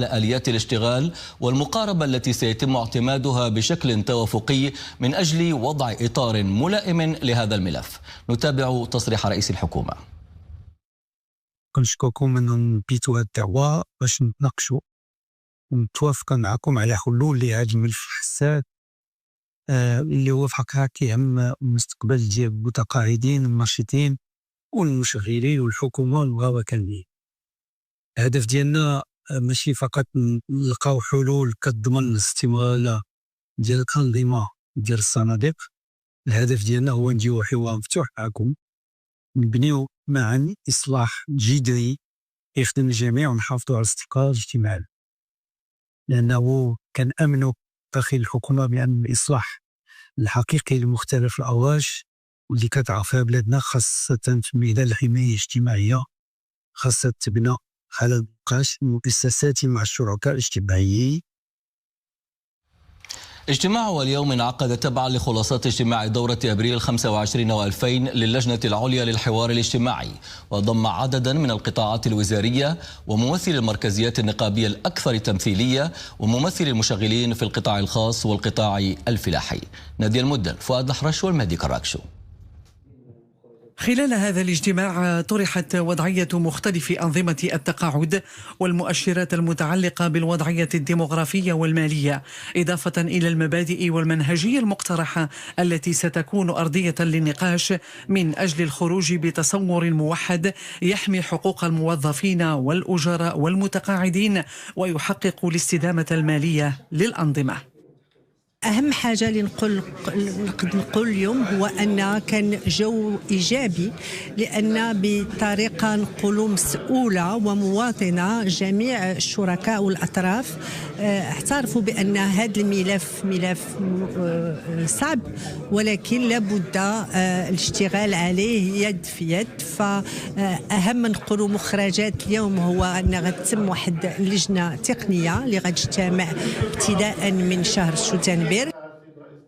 آليات الاشتغال والمقاربة التي سيتم اعتمادها بشكل توافقي من أجل وضع إطار ملائم لهذا الملف. نتابع تصريح رئيس الحكومة. كنشكركم من نبيتوا هذه الدعوة باش نتناقشوا ونتوافقوا معكم على حلول لهذا الملف الحساس اللي هو في الحقيقة كيهم المستقبل ديال المتقاعدين الناشطين والمشغلين والحكومة والوكالين. الهدف ديالنا ماشي فقط نلقاو حلول كتضمن الاستمرار ديال الأنظمة ديال الصناديق. الهدف ديالنا هو نديرو حوار مفتوح معكم، نبنيو معا إصلاح جذري يخدم الجميع ونحافظوا على الاستقرار الاجتماعي، لأنه كنأمنوا داخل الحكومة بأن الإصلاح الحقيقي لمختلف الأوجه واللي كتعرفها بلادنا خاصة في ميدان الحماية الاجتماعية خاصة تبنى على النقاش المؤسساتي مع الشركاء الاجتماعيين. اجتماع اليوم انعقد تبعا لخلاصات اجتماع دورة أبريل 25 و2000 للجنة العليا للحوار الاجتماعي، وضم عددا من القطاعات الوزارية وممثل المركزيات النقابية الأكثر تمثيلية وممثل المشغلين في القطاع الخاص والقطاع الفلاحي. نادي المدن، فؤاد الحرش والمهدي كراكشو. خلال هذا الاجتماع طرحت وضعية مختلف أنظمة التقاعد والمؤشرات المتعلقة بالوضعية الديمغرافية والمالية، إضافة إلى المبادئ والمنهجية المقترحة التي ستكون أرضية للنقاش من أجل الخروج بتصور موحد يحمي حقوق الموظفين والأجراء والمتقاعدين ويحقق الاستدامة المالية للأنظمة. أهم حاجة اللي نقول اليوم هو أن كان جو إيجابي، لأن بطريقة نقولوا مسؤولة ومواطنة جميع الشركاء والأطراف اعترفوا بأن هذا الملف ملف صعب، ولكن لابد الاشتغال عليه يد في يد. فأهم نقولوا مخرجات اليوم هو أن غتتم واحد اللجنة تقنية اللي غتجتمع ابتداء من شهر شتنبر.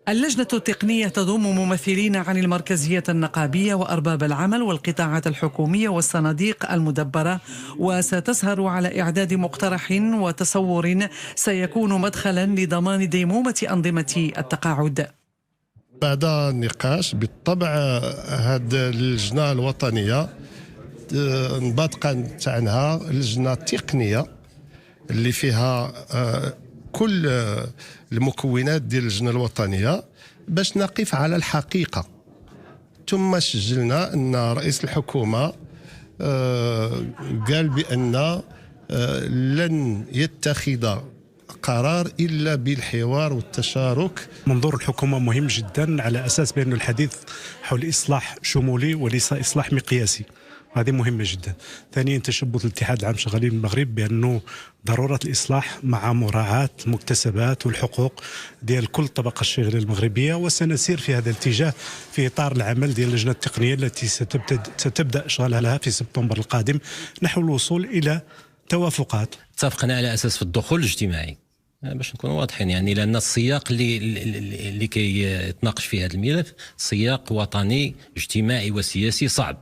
اللجنة التقنية تضم ممثلين عن المركزية النقابية وأرباب العمل والقطاعات الحكومية والصناديق المدبرة، وستسهر على إعداد مقترح وتصور سيكون مدخلا لضمان ديمومة أنظمة التقاعد. بعد النقاش بالطبع هذه اللجنة الوطنية نبات عنها لجنة تقنية اللي فيها كل المكونات ديال اللجنة الوطنية باش نقف على الحقيقة. ثم سجلنا أن رئيس الحكومة قال بأن لن يتخذ قرار إلا بالحوار والتشارك. منظور الحكومة مهم جدا على أساس بأن الحديث حول إصلاح شمولي وليس إصلاح مقياسي، هذه مهمة جدا. ثانيا تشبث الاتحاد العام شغالين المغرب بأنه ضرورة الإصلاح مع مراعاة المكتسبات والحقوق ديال كل طبقة الشغل المغربية، وسنسير في هذا الاتجاه في إطار العمل ديال اللجنة التقنية التي ستبدأ إشغالها في سبتمبر القادم نحو الوصول إلى توافقات. اتفقنا على أساس في الدخول الاجتماعي باش نكونوا واضحين، يعني لأن السياق اللي كيتناقش فيه هذا الملف سياق وطني اجتماعي وسياسي صعب،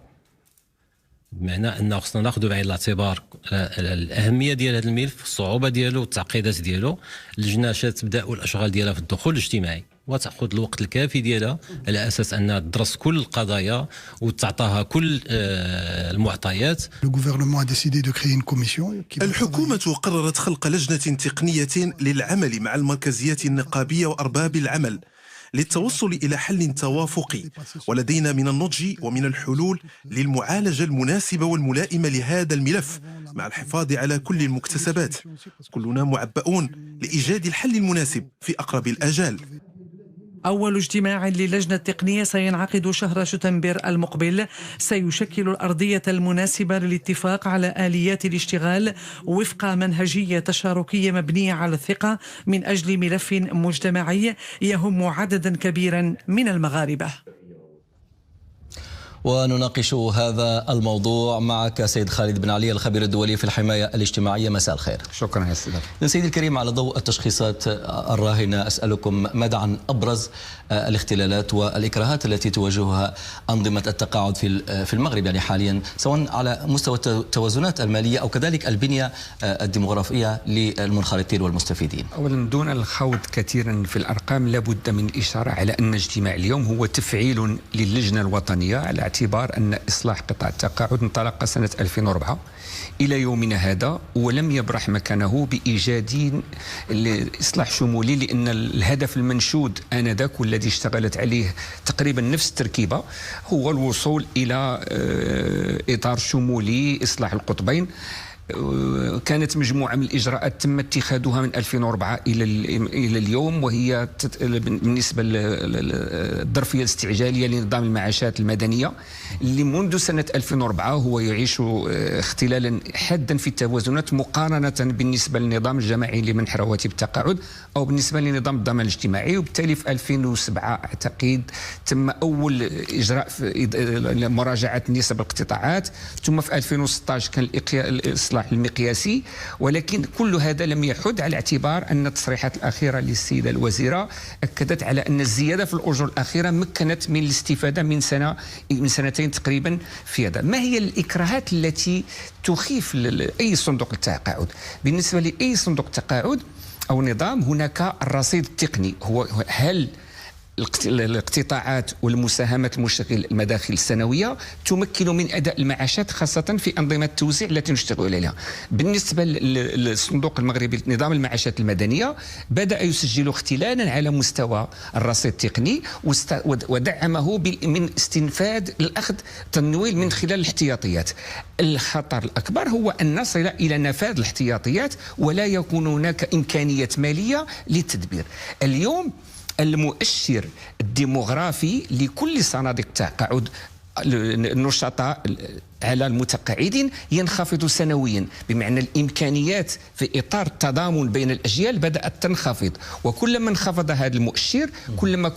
بمعنى أنه خصنا ناخذ بعين الاعتبار الأهمية ديال هذا الملف، الصعوبة ديالو والتعقيدات ديالو. اللجنة تبدأ الأشغال ديالها في الدخول الاجتماعي وتأخذ الوقت الكافي ديالها على أساس أنها تدرس كل القضايا وتعطاها كل المعطيات. الحكومة قررت خلق لجنة تقنية للعمل مع المركزيات النقابية وأرباب العمل للتوصل إلى حل توافقي، ولدينا من النضج ومن الحلول للمعالجة المناسبة والملائمة لهذا الملف مع الحفاظ على كل المكتسبات. كلنا معبئون لإيجاد الحل المناسب في أقرب الآجال. أول اجتماع للجنة التقنية سينعقد شهر شتنبر المقبل، سيشكل الأرضية المناسبة للاتفاق على آليات الاشتغال وفق منهجية تشاركية مبنية على الثقة من أجل ملف مجتمعي يهم عددا كبيرا من المغاربة. ونناقش هذا الموضوع معك سيد خالد بن علي الخبير الدولي في الحماية الاجتماعية. مساء الخير. شكرا يا سيدي. سيدي الكريم، على ضوء التشخيصات الراهنة أسألكم ماذا عن أبرز الاختلالات والإكراهات التي تواجهها أنظمة التقاعد في المغرب يعني حاليا، سواء على مستوى التوازنات المالية أو كذلك البنية الديمغرافية للمنخرطين والمستفيدين؟ أولا دون الخوض كثيرا في الأرقام لابد من الإشارة على أن اجتماع اليوم هو تفعيل للجنة الوطنية، على اعتبار أن إصلاح قطاع التقاعد انطلق سنة 2004 إلى يومنا هذا ولم يبرح مكانه بإيجاد إصلاح شمولي، لأن الهدف المنشود آنذاك والذي اشتغلت عليه تقريبا نفس التركيبة هو الوصول إلى إطار شمولي إصلاح القطبين. كانت مجموعة من الإجراءات تم اتخاذها من 2004 إلى اليوم، وهي بالنسبة للظرفية الاستعجالية لنظام المعاشات المدنية اللي منذ سنة 2004 هو يعيش اختلالا حادا في التوازنات مقارنة بالنسبة للنظام الجماعي لمنح رواتب التقاعد أو بالنسبة لنظام الضمان الاجتماعي. وبالتالي في 2007 أعتقد تم أول إجراء في مراجعة نسب الاقتطاعات، ثم في 2016 كان الإصلاح المقياسي، ولكن كل هذا لم يحد، على اعتبار أن التصريحات الأخيرة للسيدة الوزيرة أكدت على أن الزيادة في الأجور الأخيرة مكنت من الاستفادة من سنتين تقريبا في هذا. ما هي الإكراهات التي تخيف أي صندوق التقاعد؟ بالنسبة لأي صندوق تقاعد أو نظام هناك الرصيد التقني، هو هل الاقتطاعات والمساهمات المشغل المداخل السنوية تمكن من أداء المعاشات خاصة في أنظمة التوزيع التي نشتغل عليها. بالنسبة للصندوق المغربي نظام المعاشات المدنية بدأ يسجل اختلالا على مستوى الرصيد التقني ودعمه من استنفاد الأخذ تنويل من خلال الاحتياطيات. الخطر الأكبر هو أن نصل إلى نفاذ الاحتياطيات ولا يكون هناك إمكانية مالية للتدبير. اليوم المؤشر الديموغرافي لكل صناديق التقاعد النشطاء على المتقاعدين ينخفض سنويا، بمعنى الإمكانيات في إطار التضامن بين الأجيال بدأت تنخفض، وكلما انخفض هذا المؤشر كلما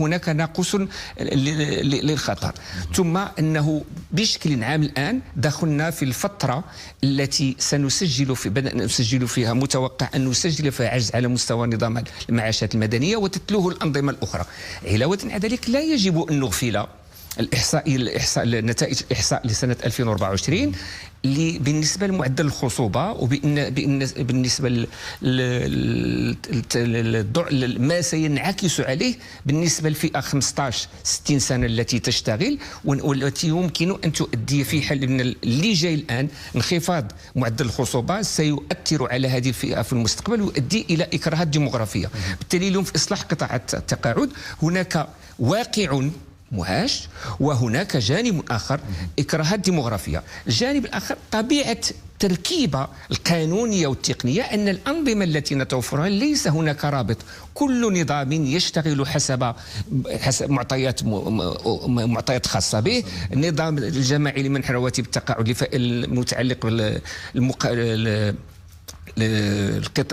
هناك ناقص للخطر. ثم أنه بشكل عام الآن دخلنا في الفترة التي نسجل فيها متوقع أن نسجل فيها عجز على مستوى نظام المعاشات المدنية وتتلوه الأنظمة الأخرى. علاوة على ذلك لا يجب أن نغفل نتائج الإحصاء لسنة 2024 بالنسبة لمعدل الخصوبة وبالنسبة ما سينعكس عليه بالنسبة للفئة 15-60 سنة التي تشتغل والتي يمكن أن تؤدي في حال من اللي جاي الآن انخفاض معدل الخصوبة سيؤثر على هذه الفئة في المستقبل ويؤدي إلى إكراهات ديموغرافية. بالتالي اليوم في إصلاح قطاع التقاعد هناك واقع مهاش وهناك جانب آخر إكراهات ديموغرافية. الجانب الآخر طبيعة التركيبة القانونية والتقنية، أن الأنظمة التي نتوفرها ليس هناك رابط، كل نظام يشتغل حسب معطيات خاصة به. النظام الجماعي لمنح رواتب التقاعد المتعلق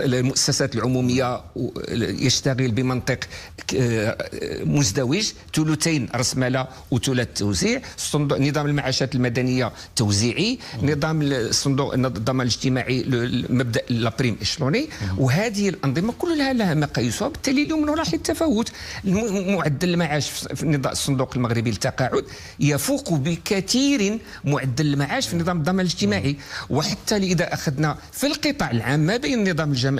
المؤسسات العمومية يشتغل بمنطق مزدوج، ثلثين رأسمالة وثلث توزيع. نظام المعاشات المدنية توزيعي، نظام الضمان الاجتماعي مبدأ لابريم إشلوني. وهذه الأنظمة كلها لها مقاييسها، بالتالي اليوم نلاحظ التفاوت. معدل المعاش في الصندوق المغربي للتقاعد يفوق بكثير معدل المعاش في نظام الضمان الاجتماعي. وحتى إذا أخذنا في القطاع العام ما بين النظام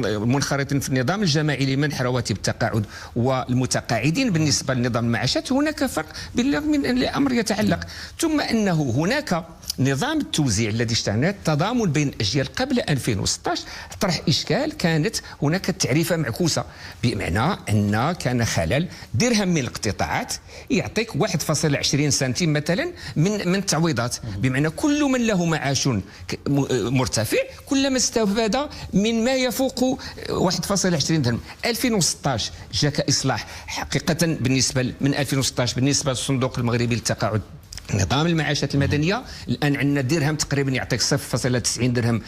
المنخرطين في النظام الجماعي لمنح رواتب التقاعد والمتقاعدين بالنسبة لنظام المعاشات هناك فرق بالرغم من الأمر يتعلق. ثم أنه هناك نظام التوزيع الذي اشتغلنا التضامن بين الأجيال قبل 2016 طرح إشكال. كانت هناك تعريفة معكوسة، بمعنى أن كان خلل درهم من الاقتطاعات يعطيك 1.20 سنتيم مثلا من التعويضات، بمعنى كل من له معاش مرتفع كلما استفاد من ما يفوق 1.20 درهم. 2016 جاء إصلاح حقيقة بالنسبة من 2016 بالنسبة للصندوق المغربي للتقاعد نظام المعاشات المدنية. الآن عندنا درهم تقريبا يعطيك 0.90 درهم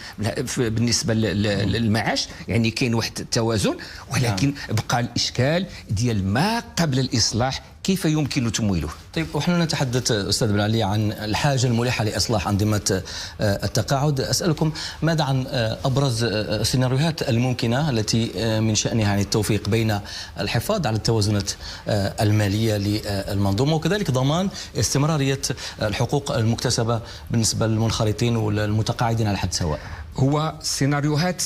بالنسبة للمعاش، يعني كاين واحد التوازن. ولكن بقى الإشكال ديال ما قبل الإصلاح كيف يمكن تمويله. طيب، ونحن نتحدث أستاذ بن علي عن الحاجة الملحة لإصلاح أنظمة التقاعد. أسألكم ماذا عن أبرز السيناريوهات الممكنة التي من شأنها يعني التوفيق بين الحفاظ على التوازنات المالية للمنظومة وكذلك ضمان استمرارية الحقوق المكتسبة بالنسبة للمنخرطين والمتقاعدين على حد سواء؟ هو سيناريوهات،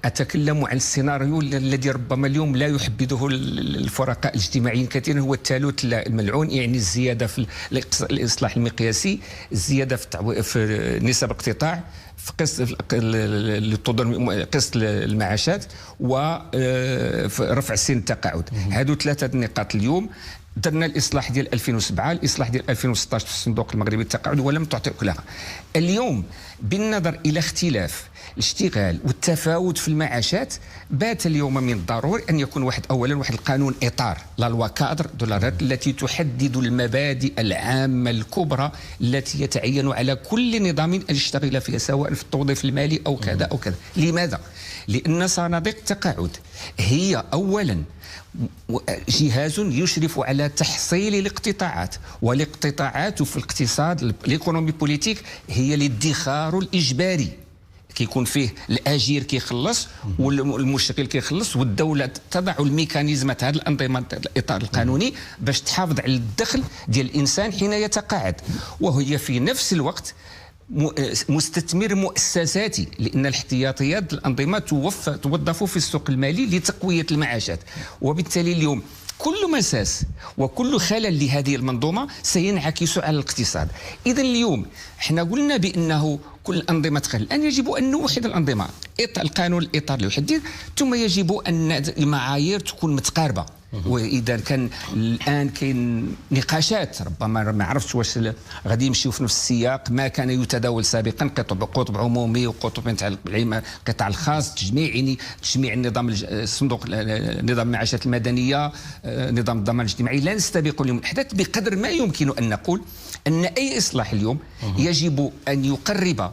أتكلم عن السيناريو الذي ربما اليوم لا يحبذه الفرقاء الاجتماعيين كثيرا، هو الثالث الملعون، يعني الزيادة في الإصلاح المقياسي، الزيادة في نسب الاقتطاع، في قسط المعاشات، ورفع سن التقاعد. هذو ثلاثة نقاط. اليوم درنا الإصلاح ديال 2007، الإصلاح ديال 2016 في الصندوق المغربي للتقاعد ولم تعطي أكلها. اليوم بالنظر إلى اختلاف الاشتغال والتفاوت في المعاشات، بات اليوم من الضروري أن يكون أولا واحد القانون إطار، لا لوا كادر دولارات، التي تحدد المبادئ العامة الكبرى التي يتعين على كل نظام أن يشتغل فيها، سواء في التوظيف المالي أو كذا أو كذا. لماذا؟ لأن صناديق التقاعد هي أولا جهاز يشرف على تحصيل الاقتطاعات، والاقتطاعات في الاقتصاد الايكونومي بوليتيك هي الادخار الاجباري، كيكون فيه الاجير كيخلص والمشغل كيخلص، والدوله تضع الميكانيزمات، هذه الانظمه الاطار القانوني باش تحافظ على الدخل ديال الانسان حين يتقاعد، وهي في نفس الوقت مستثمر مؤسساتي، لأن الاحتياطيات الأنظمة توظف في السوق المالي لتقوية المعاشات. وبالتالي اليوم كل مساس وكل خلل لهذه المنظومة سينعكس على الاقتصاد. إذن اليوم احنا قلنا بأنه كل الأنظمة خلل، أن يجب أن نوحد الأنظمة، القانون الإطار اللي يحدد، ثم يجب أن المعايير تكون متقاربة. واذا كان الان كاين نقاشات، ربما ما عرفتش واش غادي يمشيو في نفس السياق ما كان يتداول سابقا، قطب عمومي وقطب نتاع القطاع الخاص، تجميع النظام الصندوق نظام المعاشات المدنيه، نظام الضمان الاجتماعي. لا نستبق اليوم الاحداث، بقدر ما يمكن ان نقول ان اي اصلاح اليوم يجب ان يقرب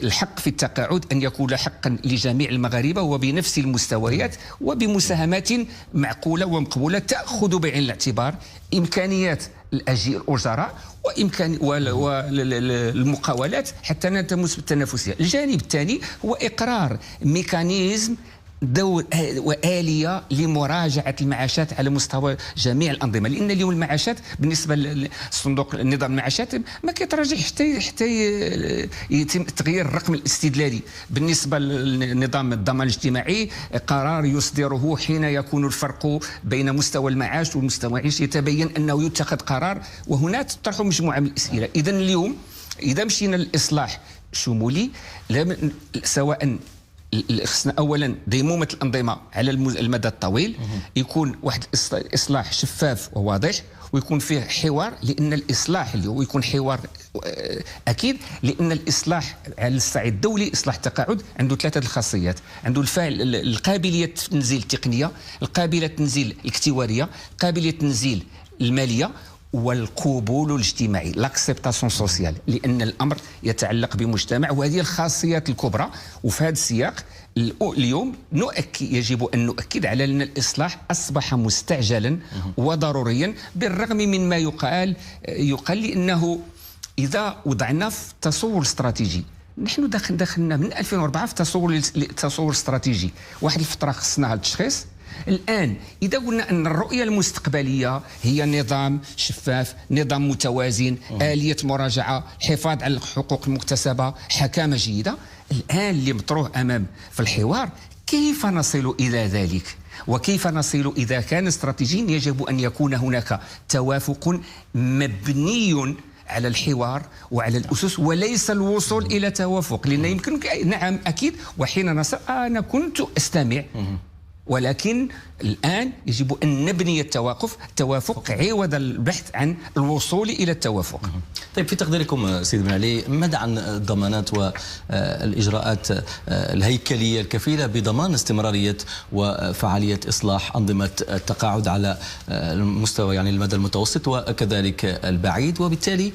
الحق في التقاعد ان يكون حقا لجميع المغاربه وبنفس المستويات وبمساهمات معقوله ومقبوله، تاخذ بعين الاعتبار امكانيات الاجراء والمقاولات حتى نتمس بالتنافسيه. الجانب الثاني هو اقرار ميكانيزم وآلية لمراجعة المعاشات على مستوى جميع الأنظمة، لأن اليوم المعاشات بالنسبة للصندوق نظام المعاشات ما كيتراجع حتى يتم تغيير الرقم الاستدلالي. بالنسبة لنظام الضمان الاجتماعي قرار يصدره حين يكون الفرق بين مستوى المعاش والمستوى المعيش يتبين أنه يتخذ قرار، وهنا تطرح مجموعة من الأسئلة. إذن اليوم إذا مشينا للإصلاح شمولي، سواء خصنا اولا ديمومه الانظمه على المدى الطويل، يكون واحد اصلاح شفاف وواضح، ويكون فيه حوار، لان الاصلاح اليوم يكون حوار اكيد، لان الاصلاح على الصعيد الدولي اصلاح التقاعد عنده ثلاثه الخاصيات، عنده القابليه التنزيل التقنيه، القابله التنزيل الاكتواريه، قابليه التنزيل الماليه، والقبول الاجتماعي، لاكسبتاسيون سوسيال، لان الامر يتعلق بمجتمع، وهذه الخاصيات الكبرى. وفي هذا السياق اليوم يجب ان نؤكد على ان الاصلاح اصبح مستعجلا وضروريا، بالرغم من ما يقال لانه اذا وضعنا في تصور استراتيجي، نحن دخلنا من 2004 في تصور استراتيجي، واحد الفتره خصناها التشخيص. الآن إذا قلنا أن الرؤية المستقبلية هي نظام شفاف، نظام متوازن، آلية مراجعة، حفاظ على الحقوق المكتسبة، حكامة جيدة، الآن اللي مطروح أمام في الحوار كيف نصل إلى ذلك؟ وكيف نصل إذا كان استراتيجيا؟ يجب أن يكون هناك توافق مبني على الحوار وعلى الأسس، وليس الوصول إلى توافق، لأن يمكن نعم أكيد، وحين نصل أنا كنت أستمع، ولكن الآن يجب أن نبني التوافق عوض البحث عن الوصول إلى التوافق. طيب، في تقديركم سيد بن علي، ماذا عن الضمانات والإجراءات الهيكلية الكفيلة بضمان استمرارية وفعالية إصلاح أنظمة التقاعد على المستوى يعني المدى المتوسط وكذلك البعيد، وبالتالي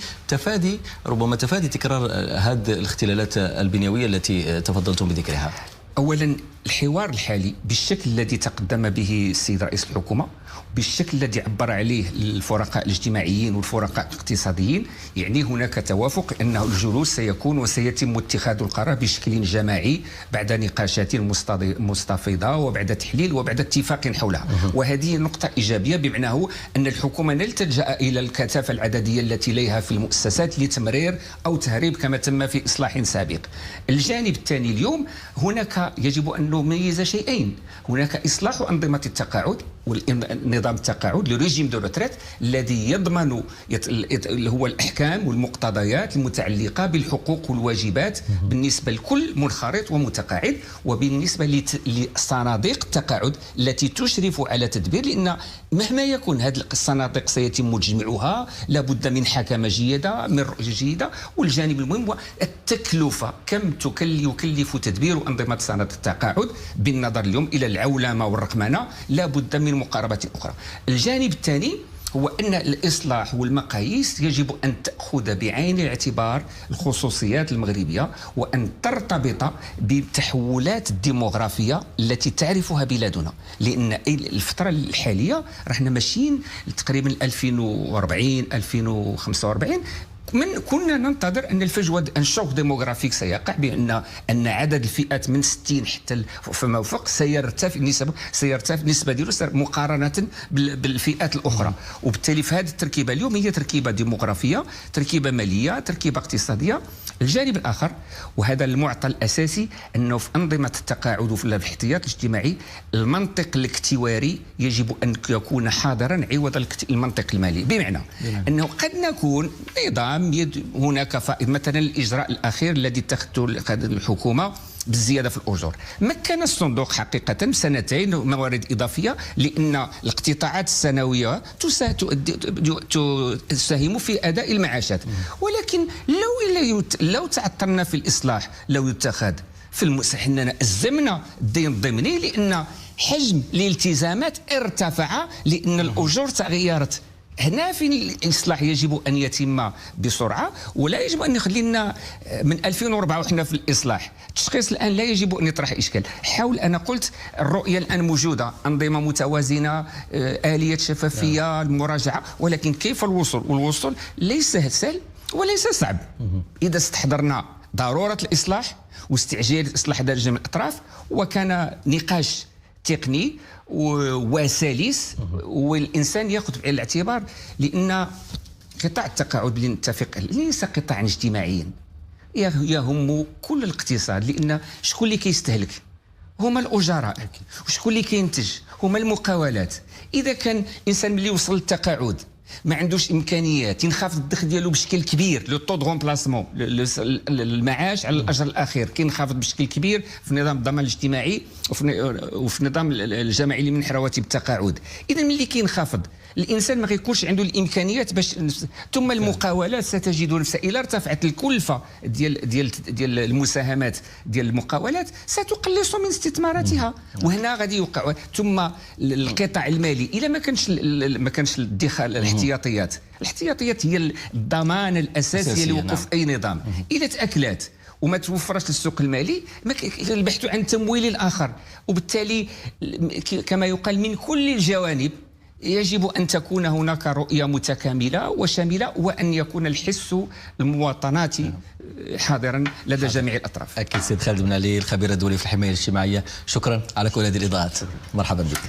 ربما تفادي تكرار هذه الاختلالات البنيوية التي تفضلتم بذكرها؟ اولا الحوار الحالي بالشكل الذي تقدم به السيد رئيس الحكومه، بالشكل الذي عبر عليه الفرقاء الاجتماعيين والفرقاء الاقتصاديين، يعني هناك توافق انه الجلوس سيكون وسيتم اتخاذ القرار بشكل جماعي بعد نقاشات مستفيضه وبعد تحليل وبعد اتفاق حولها. وهذه نقطه ايجابيه، بمعنى ان الحكومه لن تلجا الى الكثافه العدديه التي لديها في المؤسسات لتمرير او تهريب كما تم في اصلاح سابق. الجانب الثاني اليوم هناك يجب ان نميز شيئين، هناك اصلاح انظمه التقاعد والنظام التقاعد لريجيم دو روتريت الذي يضمن هو الاحكام والمقتضيات المتعلقه بالحقوق والواجبات بالنسبه لكل منخرط ومتقاعد، وبالنسبه لصناديق التقاعد التي تشرف على تدبير، لان مهما يكون هذه الصناديق سيتم جمعها لابد من حكمه جيده، من رؤيه جيده. والجانب المهم هو التكلفه، كم يكلف تدبير انظمه صناديق التقاعد بالنظر اليوم الى العولمه والرقمنه، لابد من مقاربه اخرى. الجانب الثاني هو أن الإصلاح والمقاييس يجب أن تأخذ بعين الاعتبار الخصوصيات المغربية، وأن ترتبط بالتحولات الديموغرافية التي تعرفها بلادنا، لأن الفترة الحالية رحنا ماشيين تقريبا 2040 2045 كنا ننتظر ان الفجوه الشوك ديموغرافيك سيقع، بان عدد الفئات من 60 حتى فما فوق سيرتفع النسبه ديالو مقارنه بالفئات الاخرى. وبالتالي في هذه التركيبه اليوم هي تركيبه ديموغرافيه، تركيبه ماليه، تركيبه اقتصاديه. الجانب الاخر وهذا المعطى الاساسي انه في انظمه التقاعد وفي الاحتياط الاجتماعي المنطق الاكتواري يجب ان يكون حاضرا عوض المنطق المالي، بمعنى انه قد نكون نظام هناك فائض، مثلا الاجراء الاخير الذي اتخذته الحكومه بالزياده في الاجور مكن الصندوق حقيقه سنتين موارد اضافيه، لان الاقتطاعات السنويه تساهم في اداء المعاشات. ولكن لو تعطلنا في الاصلاح، لو يتخذ في المصح اننا ازمنا الدين الضمني، لان حجم الالتزامات ارتفع لان الاجور تغيرت. هنا في الإصلاح يجب أن يتم بسرعة، ولا يجب أن يخلي لنا من 2004 وحنا في الإصلاح. التشخيص الآن لا يجب أن يطرح إشكال. حاول، أنا قلت الرؤية الآن موجودة، أنظمة متوازنة، آلية شفافية، المراجعة، ولكن كيف الوصول؟ والوصول ليس سهل وليس صعب. إذا استحضرنا ضرورة الإصلاح واستعجال الإصلاح دارجة من الأطراف، وكان نقاش تقني وسلس والإنسان يأخذ بعين الاعتبار، لأن قطاع التقاعد اللي نتفق ليس قطاعا اجتماعيا يهم كل الاقتصاد، لأن شكون اللي كيستهلك؟ هما الأجراء، وشكون اللي كينتج؟ هما المقاولات. إذا كان إنسان ملي وصل للتقاعد ما عندوش امكانيات، ينخفض الدخل ديالو بشكل كبير، لو طو دو رومبلاسمون، المعاش على الاجر الاخير كينخفض بشكل كبير في نظام الضمان الاجتماعي وفي النظام الجماعي اللي من رواتب التقاعد. اذا ملي كينخفض الانسان ما غيكونش عنده الامكانيات باش، ثم المقاولات ستجد نفسها الى ارتفعت الكلفه ديال المساهمات ديال المقاولات ستقلص من استثماراتها، وهنا غادي يوقع. ثم القطاع المالي الى ما كانش الادخار، الاحتياطيات هي الضمان الاساسي لوقوف اي نظام. الى تاكلات وما توفرش للسوق المالي البحث عن تمويل اخر، وبالتالي كما يقال من كل الجوانب يجب أن تكون هناك رؤية متكاملة وشاملة، وأن يكون الحس المواطناتي حاضرا لدى جميع الأطراف. أكيد سيد خالد بن علي، الخبير الدولي في الحماية الاجتماعية، شكرا على كل هذه الإضاءات. مرحبا بك.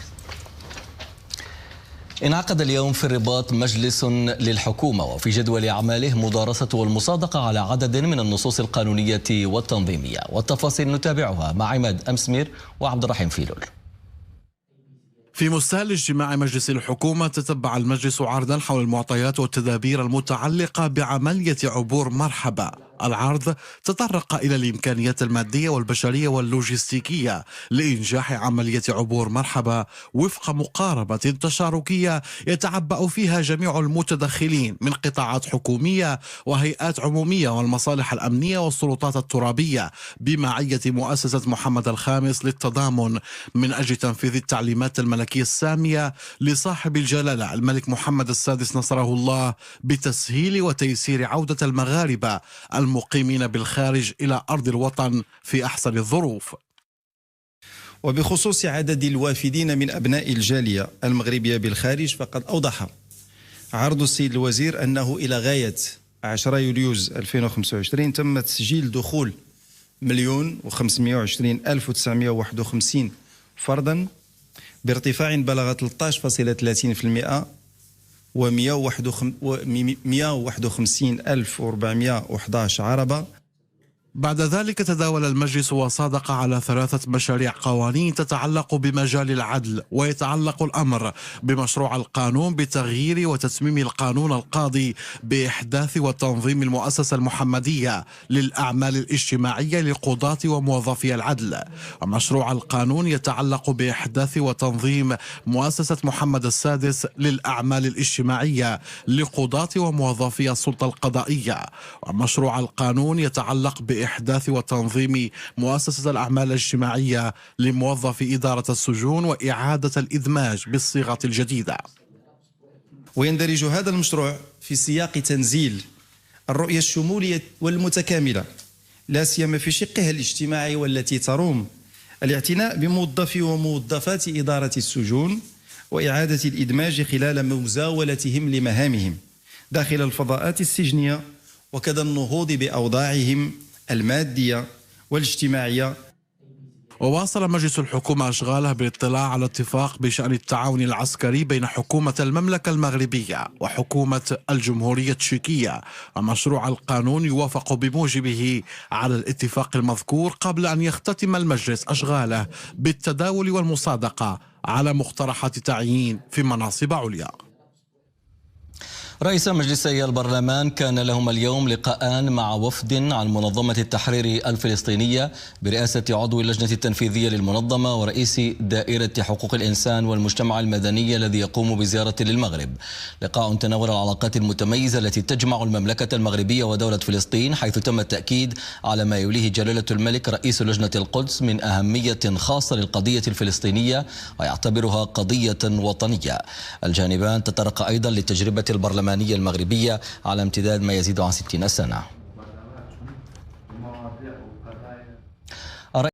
انعقد اليوم في الرباط مجلس للحكومة، وفي جدول أعماله مدارسة والمصادقة على عدد من النصوص القانونية والتنظيمية، والتفاصيل نتابعها مع عماد أمسمير وعبد الرحيم فيلول. في مستهل اجتماع مجلس الحكومة تتبع المجلس عرضا حول المعطيات والتدابير المتعلقة بعملية عبور مرحبا. العرض تطرق إلى الإمكانيات المادية والبشرية واللوجستيكية لإنجاح عملية عبور مرحبا وفق مقاربة تشاركية يتعبأ فيها جميع المتدخلين من قطاعات حكومية وهيئات عمومية والمصالح الأمنية والسلطات الترابية، بمعية مؤسسة محمد الخامس للتضامن من أجل تنفيذ التعليمات الملكية السامية لصاحب الجلالة الملك محمد السادس نصره الله بتسهيل وتيسير عودة المغاربة المقيمين بالخارج إلى أرض الوطن في أحسن الظروف. وبخصوص عدد الوافدين من أبناء الجالية المغربية بالخارج، فقد أوضح عرض السيد الوزير أنه إلى غاية 10 يوليوز 2025 تم تسجيل دخول 1,520,951 فردا بارتفاع بلغ 13.30% و151,411 عربة. بعد ذلك تداول المجلس وصادق على 3 مشاريع قوانين تتعلق بمجال العدل، ويتعلق الأمر بمشروع القانون بتغيير وتتميم القانون القاضي بإحداث وتنظيم المؤسسة المحمدية للأعمال الاجتماعية لقضاة وموظفي العدل، ومشروع القانون يتعلق بإحداث وتنظيم مؤسسة محمد السادس للأعمال الاجتماعية لقضاة وموظفي السلطة القضائية، ومشروع القانون يتعلق بإحداث وتنظيم مؤسسة الأعمال الاجتماعية لموظفي إدارة السجون وإعادة الإدماج بالصيغة الجديدة. ويندرج هذا المشروع في سياق تنزيل الرؤية الشمولية والمتكاملة، لا سيما في شقها الاجتماعي، والتي تروم الاعتناء بموظفي وموظفات إدارة السجون وإعادة الإدماج خلال مزاولتهم لمهامهم داخل الفضاءات السجنية، وكذا النهوض بأوضاعهم المادية والاجتماعية. وواصل مجلس الحكومة أشغاله بالاطلاع على اتفاق بشأن التعاون العسكري بين حكومة المملكة المغربية وحكومة الجمهورية التشيكية، ومشروع القانون يوافق بموجبه على الاتفاق المذكور قبل أن يختتم المجلس أشغاله بالتداول والمصادقة على مقترحات تعيين في مناصب عليا. رئيس مجلسي البرلمان كان لهما اليوم لقاءان مع وفد عن منظمة التحرير الفلسطينية برئاسة عضو اللجنة التنفيذية للمنظمة ورئيس دائرة حقوق الإنسان والمجتمع المدني الذي يقوم بزيارة للمغرب. لقاء تناول العلاقات المتميزة التي تجمع المملكة المغربية ودولة فلسطين، حيث تم التأكيد على ما يوليه جلالة الملك رئيس لجنة القدس من أهمية خاصة للقضية الفلسطينية ويعتبرها قضية وطنية. الجانبان تطرقا أيضا للتجربة البرلمانية المغربية على امتداد ما يزيد عن 60 سنة.